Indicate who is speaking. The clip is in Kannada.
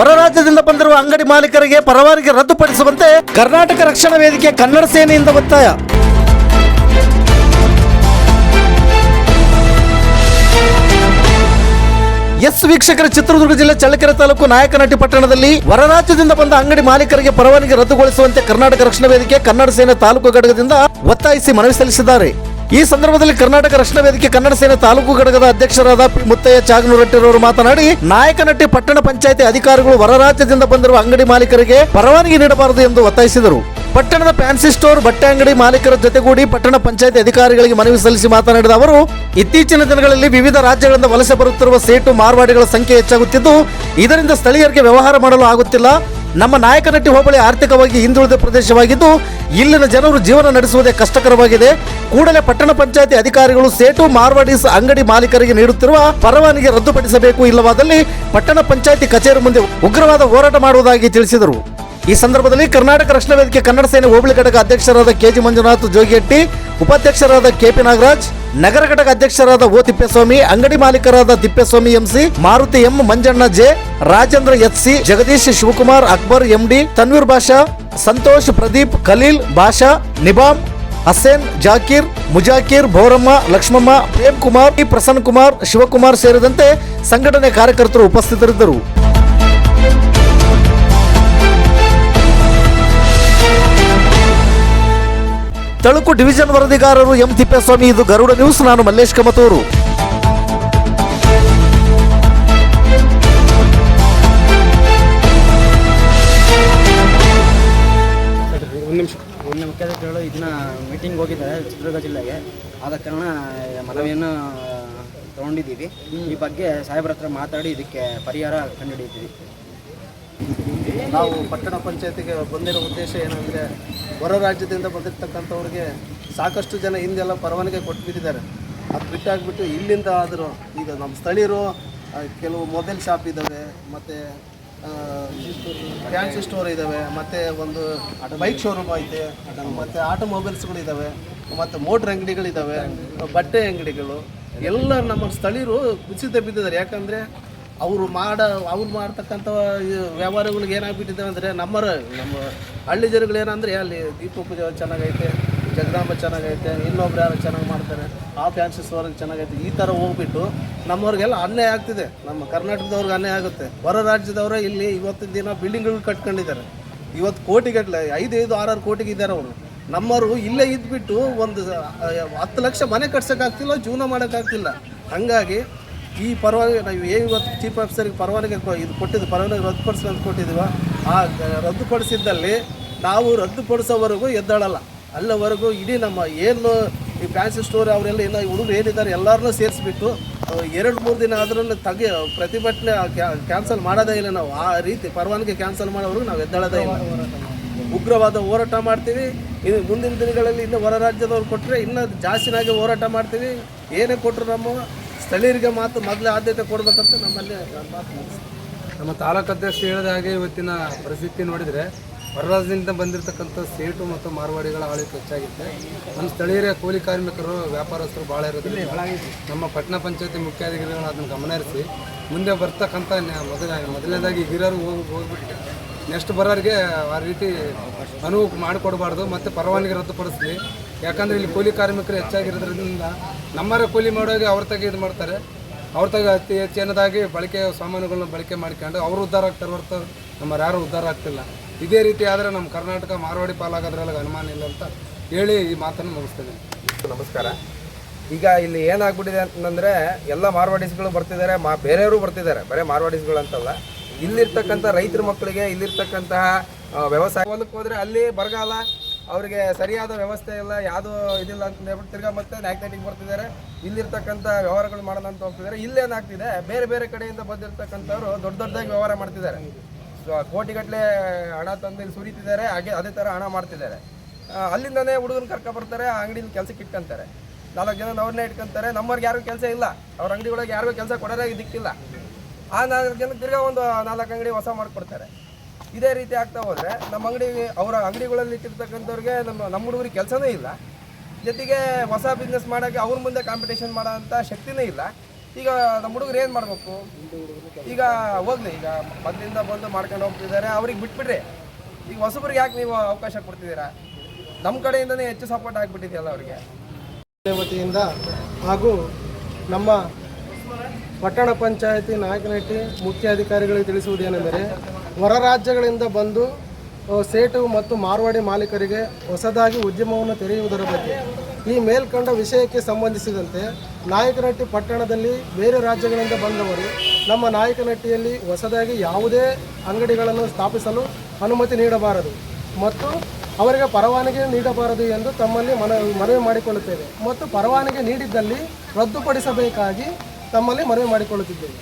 Speaker 1: ಹೊರ ರಾಜ್ಯದಿಂದ ಬಂದಿರುವ ಅಂಗಡಿ ಮಾಲೀಕರಿಗೆ ಪರವಾನಗಿ ರದ್ದುಪಡಿಸುವಂತೆ ಕರ್ನಾಟಕ ರಕ್ಷಣಾ ವೇದಿಕೆ ಕನ್ನಡ ಸೇನೆಯಿಂದ ಒತ್ತಾಯ. ಎಸ್ ವೀಕ್ಷಕರ, ಚಿತ್ರದುರ್ಗ ಜಿಲ್ಲೆ ಚಳ್ಳಕೆರೆ ತಾಲೂಕು ನಾಯಕನಹಟ್ಟಿ ಪಟ್ಟಣದಲ್ಲಿ ಹೊರ ರಾಜ್ಯದಿಂದ ಬಂದ ಅಂಗಡಿ ಮಾಲೀಕರಿಗೆ ಪರವಾನಗಿ ರದ್ದುಗೊಳಿಸುವಂತೆ ಕರ್ನಾಟಕ ರಕ್ಷಣಾ ವೇದಿಕೆ ಕನ್ನಡ ಸೇನೆ ತಾಲೂಕು ಘಟಕದಿಂದ ಒತ್ತಾಯಿಸಿ ಮನವಿ ಸಲ್ಲಿಸಿದ್ದಾರೆ. ಈ ಸಂದರ್ಭದಲ್ಲಿ ಕರ್ನಾಟಕ ರಕ್ಷಣಾ ವೇದಿಕೆ ಕನ್ನಡ ಸೇನೆ ತಾಲೂಕು ಘಟಕದ ಅಧ್ಯಕ್ಷರಾದ ಪಿ ಮುತ್ತಯ್ಯ ಚಾಗನೂರಟ್ಟಿರವರು ಮಾತನಾಡಿ, ನಾಯಕನಹಟ್ಟಿ ಪಟ್ಟಣ ಪಂಚಾಯಿತಿ ಅಧಿಕಾರಿಗಳು ಹೊರ ರಾಜ್ಯದಿಂದ ಬಂದಿರುವ ಅಂಗಡಿ ಮಾಲೀಕರಿಗೆ ಪರವಾನಗಿ ನೀಡಬಾರದು ಎಂದು ಒತ್ತಾಯಿಸಿದರು. ಪಟ್ಟಣದ ಫ್ಯಾನ್ಸಿ ಸ್ಟೋರ್, ಬಟ್ಟೆ ಅಂಗಡಿ ಮಾಲೀಕರ ಜೊತೆಗೂಡಿ ಪಟ್ಟಣ ಪಂಚಾಯಿತಿ ಅಧಿಕಾರಿಗಳಿಗೆ ಮನವಿ ಸಲ್ಲಿಸಿ ಮಾತನಾಡಿದ ಅವರು, ಇತ್ತೀಚಿನ ದಿನಗಳಲ್ಲಿ ವಿವಿಧ ರಾಜ್ಯಗಳಿಂದ ವಲಸೆ ಬರುತ್ತಿರುವ ಸೇಟು ಮಾರ್ವಾಡಿಗಳ ಸಂಖ್ಯೆ ಹೆಚ್ಚಾಗುತ್ತಿದ್ದು, ಇದರಿಂದ ಸ್ಥಳೀಯರಿಗೆ ವ್ಯವಹಾರ ಮಾಡಲು ಆಗುತ್ತಿಲ್ಲ. ನಮ್ಮ ನಾಯಕನಹಟ್ಟಿ ಹೋಬಳಿ ಆರ್ಥಿಕವಾಗಿ ಹಿಂದುಳಿದ ಪ್ರದೇಶವಾಗಿದ್ದು, ಇಲ್ಲಿನ ಜನರು ಜೀವನ ನಡೆಸುವುದೇ ಕಷ್ಟಕರವಾಗಿದೆ. ಕೂಡಲೇ ಪಟ್ಟಣ ಪಂಚಾಯಿತಿ ಅಧಿಕಾರಿಗಳು ಸೇಟು ಮಾರ್ವಾಡೀಸ್ ಅಂಗಡಿ ಮಾಲೀಕರಿಗೆ ನೀಡುತ್ತಿರುವ ಪರವಾನಗಿ ರದ್ದುಪಡಿಸಬೇಕು, ಇಲ್ಲವಾದಲ್ಲಿ ಪಟ್ಟಣ ಪಂಚಾಯಿತಿ ಕಚೇರಿ ಮುಂದೆ ಉಗ್ರವಾದ ಹೋರಾಟ ಮಾಡುವುದಾಗಿ ತಿಳಿಸಿದರು. ಈ ಸಂದರ್ಭದಲ್ಲಿ ಕರ್ನಾಟಕ ರಕ್ಷಣಾ ವೇದಿಕೆ ಕನ್ನಡ ಸೇನೆ ಹೋಬಳಿ ಘಟಕ ಅಧ್ಯಕ್ಷರಾದ ಕೆಜಿ ಮಂಜುನಾಥ್ ಜೋಗಿಹಟ್ಟಿ, ಉಪಾಧ್ಯಕ್ಷರಾದ ಕೆಪಿ ನಾಗರಾಜ್, ನಗರ ಘಟಕ ಅಧ್ಯಕ್ಷರಾದ ಓ ತಿಪ್ಪೇಸ್ವಾಮಿ, ಅಂಗಡಿ ಮಾಲೀಕರಾದ Thippeswamy MC, Maruti M, Manjanna J, Rajendra HC, Jagadish, Shivakumar, Akbar MD, Tanveer Basha, Santosh, Pradeep, Khaleel, Basha, Nibam, Hasen, Zakir, Mujakir, Boramma, Lakshmamma, Prem Kumar, Prasanna Kumar, Shivakumar ಸೇರಿದಂತೆ ಸಂಘಟನೆ ಕಾರ್ಯಕರ್ತರು ಉಪಸ್ಥಿತರಿದ್ದರು. ತಳುಕು ಡಿವಿಷನ್ ವರದಿಗಾರರು ಎಂ ತಿಪ್ಪೇಸ್ವಾಮಿ. ಇದು ಗರುಡ ನ್ಯೂಸ್. ನಾನು ಮಲ್ಲೇಶ್ ಕಮತೂರು.
Speaker 2: ಒಂದು ಮುಖ್ಯಾಧಿಕಾರಿಗಳು ಇದನ್ನ ಮೀಟಿಂಗ್ ಹೋಗಿದ್ದಾರೆ ಚಿತ್ರದುರ್ಗ ಜಿಲ್ಲೆಗೆ. ಆದ ಕಾರಣ ಮನವಿಯನ್ನು ತಗೊಂಡಿದ್ದೀವಿ. ಈ ಬಗ್ಗೆ ಸಾಹೇಬ್ರ ಹತ್ರ ಮಾತಾಡಿ ಇದಕ್ಕೆ ಪರಿಹಾರ ಕಂಡುಹಿಡಿಯಿದ್ದೀವಿ.
Speaker 3: ನಾವು ಪಟ್ಟಣ ಪಂಚಾಯತಿಗೆ ಬಂದಿರೋ ಉದ್ದೇಶ ಏನಂದರೆ, ಹೊರ ರಾಜ್ಯದಿಂದ ಬಂದಿರತಕ್ಕಂಥವ್ರಿಗೆ ಸಾಕಷ್ಟು ಜನ ಹಿಂದೆಲ್ಲ ಪರವಾನಗಿ ಕೊಟ್ಬಿಟ್ಟಿದ್ದಾರೆ. ಅದು ಬಿಟ್ಟಾಗ್ಬಿಟ್ಟು ಇಲ್ಲಿಂದ ಆದರೂ ಈಗ ನಮ್ಮ ಸ್ಥಳೀಯರು ಕೆಲವು ಮೊಬೈಲ್ ಶಾಪ್ ಇದ್ದಾವೆ, ಮತ್ತು ಫ್ಯಾನ್ಸಿ ಸ್ಟೋರ್ ಇದ್ದಾವೆ, ಮತ್ತು ಒಂದು ಬೈಕ್ ಶೋರೂಮ್ ಐತೆ, ಮತ್ತು ಆಟೋಮೊಬೈಲ್ಸ್ಗಳಿದ್ದಾವೆ, ಮತ್ತು ಮೋಟ್ರ್ ಅಂಗಡಿಗಳಿದ್ದಾವೆ, ಬಟ್ಟೆ ಅಂಗಡಿಗಳು ಎಲ್ಲ ನಮ್ಮ ಸ್ಥಳೀಯರು ಕುಸಿತ ಬಿದ್ದಿದ್ದಾರೆ. ಯಾಕಂದರೆ ಅವ್ರು ಮಾಡ್ತಕ್ಕಂಥ ವ್ಯವಹಾರಗಳಿಗೆ ಏನಾಗ್ಬಿಟ್ಟಿದೆ ಅಂದರೆ, ನಮ್ಮ ಹಳ್ಳಿ ಜನಗಳು ಏನಂದರೆ, ಅಲ್ಲಿ ದೀಪ ಪೂಜೆ ಚೆನ್ನಾಗೈತೆ, ಜಗದಾಂಬ ಚೆನ್ನಾಗೈತೆ, ಇನ್ನೊಬ್ರು ಯಾರು ಚೆನ್ನಾಗಿ ಮಾಡ್ತಾರೆ, ಆ ಫ್ಯಾನ್ಸಿ ಸ್ಟೋರಿಗೆ ಚೆನ್ನಾಗೈತೆ, ಈ ಥರ ಹೋಗ್ಬಿಟ್ಟು ನಮ್ಮವ್ರಿಗೆಲ್ಲ ಅನ್ಯಾಯ ಆಗ್ತಿದೆ. ನಮ್ಮ ಕರ್ನಾಟಕದವ್ರಿಗೆ ಅನ್ಯಾಯ ಆಗುತ್ತೆ. ಹೊರ ರಾಜ್ಯದವರೇ ಇಲ್ಲಿ ಇವತ್ತಿನ ದಿನ ಬಿಲ್ಡಿಂಗ್ಗಳು ಕಟ್ಕೊಂಡಿದ್ದಾರೆ. ಇವತ್ತು ಕೋಟಿಗಟ್ಟಲೆ 5-6 ಕೋಟಿಗಿದ್ದಾರೆ ಅವರು. ನಮ್ಮವರು ಇಲ್ಲೇ ಇದ್ಬಿಟ್ಟು ಒಂದು 10 ಲಕ್ಷ ಮನೆ ಕಟ್ಸೋಕ್ಕಾಗ್ತಿಲ್ಲ, ಜೀವನ ಮಾಡೋಕ್ಕಾಗ್ತಿಲ್ಲ. ಹಾಗಾಗಿ ಈ ಪರವಾನಗಿ ನಾವು ಇವತ್ತು ಚೀಫ್ ಆಫೀಸರ್ಗೆ ಪರವಾನಗಿ ಇದು ಕೊಟ್ಟಿದ್ದು, ಪರವಾನಗಿ ರದ್ದುಪಡಿಸಿ ಕೊಟ್ಟಿದ್ದೀವ. ಆ ರದ್ದುಪಡಿಸಿದ್ದಲ್ಲಿ ನಾವು ರದ್ದುಪಡಿಸೋವರೆಗೂ ಎದ್ದೇಳಲ್ಲ. ಅಲ್ಲವರೆಗೂ ಇಡೀ ನಮ್ಮ ಏನು ಈ ಫ್ಯಾನ್ಸಿ ಸ್ಟೋರ್ ಅವರೆಲ್ಲ ಏನೋ ಹುಡುಗರು ಏನಿದ್ದಾರೆ ಎಲ್ಲರನ್ನೂ ಸೇರಿಸ್ಬಿಟ್ಟು 2-3 ದಿನ ಆದ್ರೂ ಪ್ರತಿಭಟನೆ ಕ್ಯಾನ್ಸಲ್ ಮಾಡೋದೇ ಇಲ್ಲ. ನಾವು ಆ ರೀತಿ ಪರವಾನಗಿ ಕ್ಯಾನ್ಸಲ್ ಮಾಡೋವರೆಗೂ ನಾವು ಎದ್ದೇಳೋದೇ ಇಲ್ಲ. ಉಗ್ರವಾದ ಹೋರಾಟ ಮಾಡ್ತೀವಿ. ಇದು ಮುಂದಿನ ದಿನಗಳಲ್ಲಿ ಇನ್ನೂ ಹೊರ ರಾಜ್ಯದವ್ರು ಕೊಟ್ಟರೆ ಇನ್ನೂ ಜಾಸ್ತಿನಾಗಿ ಹೋರಾಟ ಮಾಡ್ತೀವಿ. ಏನೇ ಕೊಟ್ಟರು ನಮ್ಮ ಸ್ಥಳೀಯರಿಗೆ ಮೊದಲೇ ಆದ್ಯತೆ ಕೊಡಬೇಕಂತ ನಮ್ಮಲ್ಲಿ ಮಾತು.
Speaker 4: ನಮ್ಮ ತಾಲೂಕು ಅಧ್ಯಕ್ಷ ಹೇಳಿದ ಹಾಗೆ ಇವತ್ತಿನ ಪರಿಸ್ಥಿತಿ ನೋಡಿದರೆ, ಹೊರ ರಾಜ್ಯದಿಂದ ಬಂದಿರತಕ್ಕಂಥ ಸೇಟು ಮತ್ತು ಮಾರ್ವಾಡಿಗಳ ಆಳ್ವಿಕೆ ಹೆಚ್ಚಾಗಿದೆ. ನಮ್ಮ ಸ್ಥಳೀಯರ ಕೂಲಿ ಕಾರ್ಮಿಕರು, ವ್ಯಾಪಾರಸ್ಥರು ಭಾಳ ಇರೋದ್ರಿಂದ ನಮ್ಮ ಪಟ್ಟಣ ಪಂಚಾಯತಿ ಮುಖ್ಯಾಧಿಕಾರಿಗಳು ಅದನ್ನು ಗಮನಹರಿಸಿ ಮುಂದೆ ಬರ್ತಕ್ಕಂಥ ಮೊದಲನೇದಾಗಿ ಹಿರಿಯರು ಹೋಗ್ಬಿಟ್ಟು ನೆಕ್ಸ್ಟ್ ಬರೋರಿಗೆ ಆ ರೀತಿ ಅನುವು ಮಾಡಿಕೊಡಬಾರ್ದು ಮತ್ತು ಪರವಾನಗಿ ರದ್ದುಪಡಿಸಲಿ. ಯಾಕಂದರೆ ಇಲ್ಲಿ ಕೂಲಿ ಕಾರ್ಮಿಕರು ಹೆಚ್ಚಾಗಿರೋದ್ರಿಂದ ನಮ್ಮರ ಕೂಲಿ ಮಾಡೋರಿಗೆ ಅವ್ರ ತಗ ಇದು ಮಾಡ್ತಾರೆ. ಅವ್ರ ತಗ ಅತಿ ಹೆಚ್ಚಿನದಾಗಿ ಬಳಕೆ ಸಾಮಾನುಗಳನ್ನ ಬಳಕೆ ಮಾಡ್ಕೊಂಡು ಅವರು ಉದ್ಧಾರ ಆಗ್ತಾರೆ ಹೊರತು ನಮ್ಮರು ಯಾರೂ ಉದ್ಧಾರ ಆಗ್ತಿಲ್ಲ. ಇದೇ ರೀತಿ ಆದರೆ ನಮ್ಮ ಕರ್ನಾಟಕ ಮಾರ್ವಾಡಿ ಪಾಲಾಗೋದ್ರೊಳಗೆ ಅನುಮಾನ ಇಲ್ಲ ಅಂತ ಹೇಳಿ ಈ ಮಾತನ್ನು ಮುಗಿಸ್ತೇನೆ.
Speaker 5: ನಮಸ್ಕಾರ. ಈಗ ಇಲ್ಲಿ ಏನಾಗ್ಬಿಟ್ಟಿದೆ ಅಂತಂದರೆ, ಎಲ್ಲ ಮಾರ್ವಾಡೀಸ್ಗಳು ಬರ್ತಿದ್ದಾರೆ, ಬೇರೆಯವರು ಬರ್ತಿದ್ದಾರೆ, ಬರೀ ಮಾರ್ವಾಡೀಸ್ಗಳು ಅಂತಲ್ಲ. ಇಲ್ಲಿರ್ತಕ್ಕಂಥ ರೈತರ ಮಕ್ಕಳಿಗೆ ಇಲ್ಲಿರ್ತಕ್ಕಂತಹ ವ್ಯವಸಾಯ ಹೊಲಕ್ಕೆ ಹೋದರೆ ಅಲ್ಲಿ ಬರಗಾಲ, ಅವರಿಗೆ ಸರಿಯಾದ ವ್ಯವಸ್ಥೆ ಇಲ್ಲ, ಯಾವುದೂ ಇದಿಲ್ಲ ಅಂತ ಹೇಳ್ಬಿಟ್ಟು ತಿರ್ಗಾ ಮತ್ತೆ ನಾಯಕನಹಟ್ಟಿಗೆ ಬರ್ತಿದ್ದಾರೆ. ಇಲ್ಲಿರ್ತಕ್ಕಂಥ ವ್ಯವಹಾರಗಳು ಮಾಡೋಣ ಅಂತ ಹೋಗ್ತಿದ್ದಾರೆ. ಇಲ್ಲೇನಾಗ್ತಿದೆ, ಬೇರೆ ಬೇರೆ ಕಡೆಯಿಂದ ಬಂದಿರತಕ್ಕಂಥವ್ರು ದೊಡ್ಡದಾಗಿ ವ್ಯವಹಾರ ಮಾಡ್ತಿದ್ದಾರೆ. ಕೋಟಿಗಟ್ಟಲೆ ಹಣ ತಂದು ಇಲ್ಲಿ ಸುರಿತಿದ್ದಾರೆ. ಹಾಗೆ ಅದೇ ಥರ ಹಣ ಮಾಡ್ತಿದ್ದಾರೆ. ಅಲ್ಲಿಂದನೇ ಹುಡುಗನ ಕರ್ಕೊಬರ್ತಾರೆ, ಆ ಅಂಗಡಿಲಿ ಕೆಲಸಕ್ಕೆ ಇಟ್ಕೊಂತಾರೆ. 4 ಜನ ಅವ್ರನ್ನೇ ಇಟ್ಕೊಂತಾರೆ. ನಮ್ಮವ್ರಿಗೆ ಯಾರಿಗೂ ಕೆಲಸ ಇಲ್ಲ, ಅವ್ರ ಅಂಗಡಿ ಒಳಗೆ ಯಾರಿಗೂ ಕೆಲಸ ಕೊಡೋದೇ ದಿಕ್ಕಿಲ್ಲ. ಆ 4 ಜನಕ್ಕೆ ತಿರ್ಗಾ ಒಂದು 4 ಅಂಗಡಿ ಹೊಸ ಮಾಡಿಕೊಡ್ತಾರೆ. ಇದೇ ರೀತಿ ಆಗ್ತಾ ಹೋದರೆ ನಮ್ಮ ಅಂಗಡಿ, ಅವರ ಅಂಗಡಿಗಳಲ್ಲಿ ಇಟ್ಟಿರ್ತಕ್ಕಂಥವ್ರಿಗೆ ನಮ್ಮ ಹುಡುಗರಿಗೆ ಕೆಲಸನೇ ಇಲ್ಲ. ಜೊತೆಗೆ ಹೊಸ ಬಿಸ್ನೆಸ್ ಮಾಡೋಕ್ಕೆ ಅವ್ರ ಮುಂದೆ ಕಾಂಪಿಟೇಷನ್ ಮಾಡೋ ಅಂಥ ಶಕ್ತಿನೇ ಇಲ್ಲ. ಈಗ ನಮ್ಮ ಹುಡುಗರು ಏನು ಮಾಡಬೇಕು? ಈಗ ಹೋಗ್ಲಿ, ಈಗ ಮೊದಲಿಂದ ಬಂದು ಮಾಡ್ಕೊಂಡು ಹೋಗ್ತಿದ್ದಾರೆ, ಅವ್ರಿಗೆ ಬಿಟ್ಬಿಡ್ರಿ. ಈಗ ಹೊಸಬ್ರಿಗೆ ಯಾಕೆ ನೀವು ಅವಕಾಶ ಕೊಡ್ತಿದ್ದೀರಾ? ನಮ್ಮ ಕಡೆಯಿಂದನೇ ಹೆಚ್ಚು ಸಪೋರ್ಟ್ ಆಗಿಬಿಟ್ಟಿದೆಯಲ್ಲ ಅವರಿಗೆ.
Speaker 6: ವತಿಯಿಂದ ಹಾಗೂ ನಮ್ಮ ಪಟ್ಟಣ ಪಂಚಾಯಿತಿ ನಾಯಕನಹಟ್ಟಿ ಮುಖ್ಯಾಧಿಕಾರಿಗಳಿಗೆ ತಿಳಿಸುವುದೇನೆಂದರೆ, ಹೊರ ರಾಜ್ಯಗಳಿಂದ ಬಂದು ಸೇಟು ಮತ್ತು ಮಾರ್ವಾಡಿ ಮಾಲೀಕರಿಗೆ ಹೊಸದಾಗಿ ಉದ್ಯಮವನ್ನು ತೆರೆಯುವುದರ ಬಗ್ಗೆ ಈ ಮೇಲ್ಕಂಡ ವಿಷಯಕ್ಕೆ ಸಂಬಂಧಿಸಿದಂತೆ ನಾಯಕನಹಟ್ಟಿ ಪಟ್ಟಣದಲ್ಲಿ ಬೇರೆ ರಾಜ್ಯಗಳಿಂದ ಬಂದವರು ನಮ್ಮ ನಾಯಕನಹಟ್ಟಿಯಲ್ಲಿ ಹೊಸದಾಗಿ ಯಾವುದೇ ಅಂಗಡಿಗಳನ್ನು ಸ್ಥಾಪಿಸಲು ಅನುಮತಿ ನೀಡಬಾರದು ಮತ್ತು ಅವರಿಗೆ ಪರವಾನಗಿ ನೀಡಬಾರದು ಎಂದು ತಮ್ಮಲ್ಲಿ ಮನವಿ ಮಾಡಿಕೊಳ್ಳುತ್ತೇವೆ ಮತ್ತು ಪರವಾನಗಿ ನೀಡಿದ್ದಲ್ಲಿ ರದ್ದುಪಡಿಸಬೇಕಾಗಿ ತಮ್ಮಲ್ಲಿ ಮನವಿ ಮಾಡಿಕೊಳ್ಳುತ್ತಿದ್ದೇವೆ.